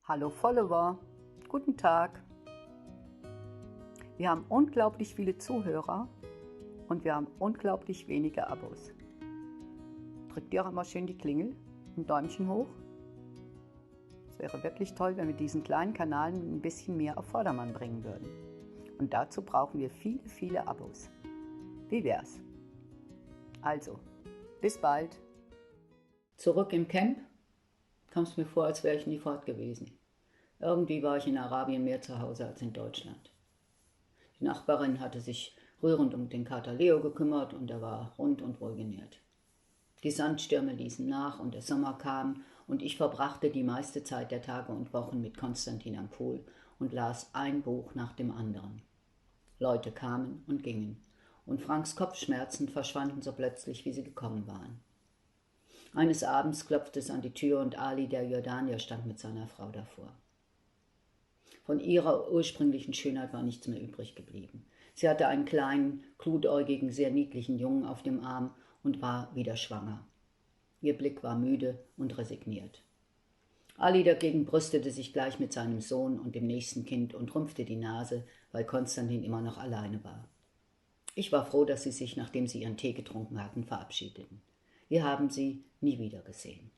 Hallo Follower, guten Tag. Wir haben unglaublich viele Zuhörer und wir haben unglaublich wenige Abos. Drückt ihr auch immer schön die Klingel, ein Däumchen hoch. Es wäre wirklich toll, wenn wir diesen kleinen Kanal ein bisschen mehr auf Vordermann bringen würden. Und dazu brauchen wir viele, viele Abos. Wie wär's? Also, bis bald. Zurück im Camp? Kam es mir vor, als wäre ich nie fort gewesen. Irgendwie war ich in Arabien mehr zu Hause als in Deutschland. Die Nachbarin hatte sich rührend um den Kater Leo gekümmert und er war rund und wohlgenährt. Die Sandstürme ließen nach und der Sommer kam und ich verbrachte die meiste Zeit der Tage und Wochen mit Konstantin am Pool und las ein Buch nach dem anderen. Leute kamen und gingen und Franks Kopfschmerzen verschwanden so plötzlich, wie sie gekommen waren. Eines Abends klopfte es an die Tür und Ali, der Jordanier, stand mit seiner Frau davor. Von ihrer ursprünglichen Schönheit war nichts mehr übrig geblieben. Sie hatte einen kleinen, glutäugigen, sehr niedlichen Jungen auf dem Arm und war wieder schwanger. Ihr Blick war müde und resigniert. Ali dagegen brüstete sich gleich mit seinem Sohn und dem nächsten Kind und rümpfte die Nase, weil Konstantin immer noch alleine war. Ich war froh, dass sie sich, nachdem sie ihren Tee getrunken hatten, verabschiedeten. Wir haben sie nie wieder gesehen.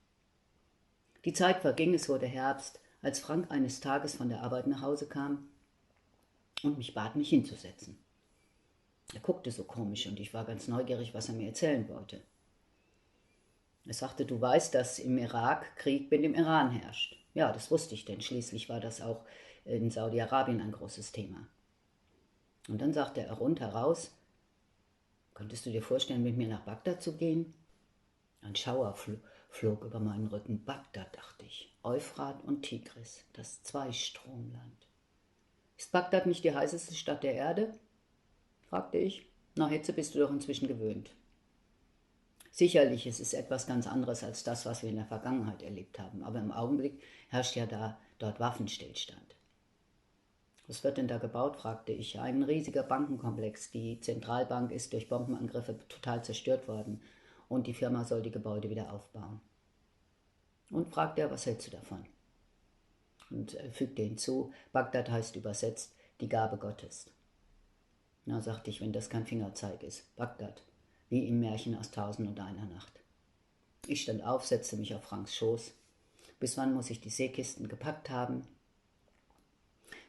Die Zeit verging, es wurde Herbst, als Frank eines Tages von der Arbeit nach Hause kam und mich bat, mich hinzusetzen. Er guckte so komisch und ich war ganz neugierig, was er mir erzählen wollte. Er sagte, du weißt, dass im Irak Krieg mit dem Iran herrscht. Ja, das wusste ich, denn schließlich war das auch in Saudi-Arabien ein großes Thema. Und dann sagte er rundheraus, könntest du dir vorstellen, mit mir nach Bagdad zu gehen? Ein Schauer flog über meinen Rücken. Bagdad, dachte ich. Euphrat und Tigris, das Zweistromland. Ist Bagdad nicht die heißeste Stadt der Erde? Fragte ich. Na, Hitze bist du doch inzwischen gewöhnt. Sicherlich, es ist etwas ganz anderes als das, was wir in der Vergangenheit erlebt haben. Aber im Augenblick herrscht ja dort Waffenstillstand. Was wird denn da gebaut, fragte ich. Ein riesiger Bankenkomplex. Die Zentralbank ist durch Bombenangriffe total zerstört worden. Und die Firma soll die Gebäude wieder aufbauen. Und fragte er, was hältst du davon? Und fügte hinzu, Bagdad heißt übersetzt die Gabe Gottes. Na, sagte ich, wenn das kein Fingerzeig ist. Bagdad, wie im Märchen aus 1001 Nacht. Ich stand auf, setzte mich auf Franks Schoß. Bis wann muss ich die Seekisten gepackt haben?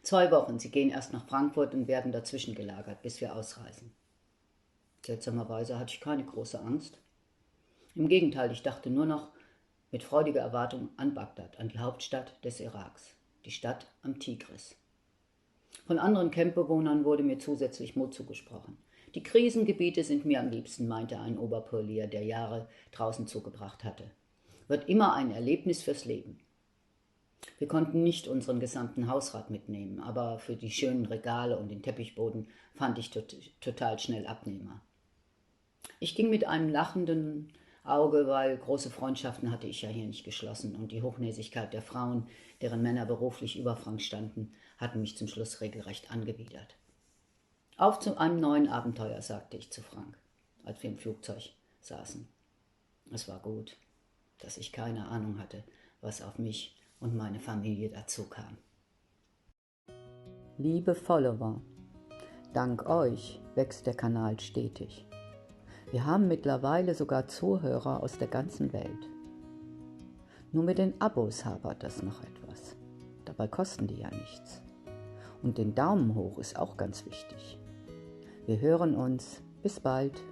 2 Wochen, sie gehen erst nach Frankfurt und werden dazwischen gelagert, bis wir ausreisen. Seltsamerweise hatte ich keine große Angst. Im Gegenteil, ich dachte nur noch mit freudiger Erwartung an Bagdad, an die Hauptstadt des Iraks, die Stadt am Tigris. Von anderen Campbewohnern wurde mir zusätzlich Mut zugesprochen. Die Krisengebiete sind mir am liebsten, meinte ein Oberpolier, der Jahre draußen zugebracht hatte. Wird immer ein Erlebnis fürs Leben. Wir konnten nicht unseren gesamten Hausrat mitnehmen, aber für die schönen Regale und den Teppichboden fand ich total schnell Abnehmer. Ich ging mit einem lachenden Auge, weil große Freundschaften hatte ich ja hier nicht geschlossen und die Hochnäsigkeit der Frauen, deren Männer beruflich über Frank standen, hatten mich zum Schluss regelrecht angewidert. Auf zu einem neuen Abenteuer, sagte ich zu Frank, als wir im Flugzeug saßen. Es war gut, dass ich keine Ahnung hatte, was auf mich und meine Familie dazu kam. Liebe Follower, dank euch wächst der Kanal stetig. Wir haben mittlerweile sogar Zuhörer aus der ganzen Welt. Nur mit den Abos hapert das noch etwas. Dabei kosten die ja nichts. Und den Daumen hoch ist auch ganz wichtig. Wir hören uns. Bis bald.